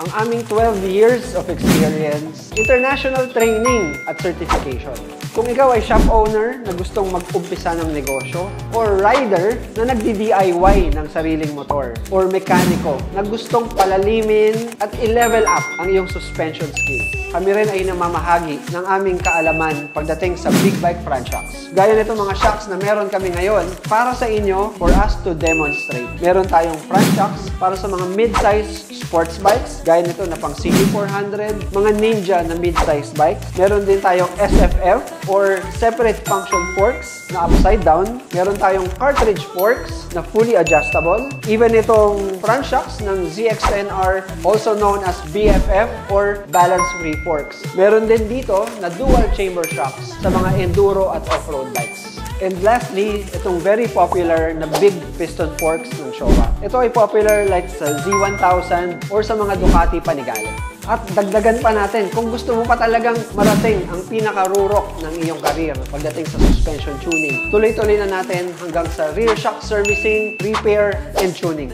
ang aming 12 years of experience, international training at certification. Kung ikaw ay shop owner na gustong mag-umpisa ng negosyo, or rider na nagdi-DIY ng sariling motor, or mekaniko na gustong palalimin at i-level up ang iyong suspension skills, kami rin ay namamahagi ng aming kaalaman pagdating sa big bike franchise. Gaya nito mga shocks na meron kami ngayon para sa inyo for us to demonstrate. Meron tayong franchise para sa mga mid-size sports bikes, gaya nito na pang CB400, mga Ninja na mid-size bikes. Meron din tayong SFF or separate function forks na upside down. Meron tayong cartridge forks na fully adjustable. Even itong front shocks ng ZX10R, also known as BFF or balance-free forks. Meron din dito na dual chamber shocks sa mga enduro at off-road bikes. And lastly, itong very popular na big piston forks ng Showa. Ito ay popular like sa Z1000 or sa mga Ducati Panigale. At dagdagan pa natin, kung gusto mo pa talagang marating ang pinaka-rurok ng iyong career pagdating sa suspension tuning, tuloy-tuloy na natin hanggang sa rear shock servicing, repair, and tuning.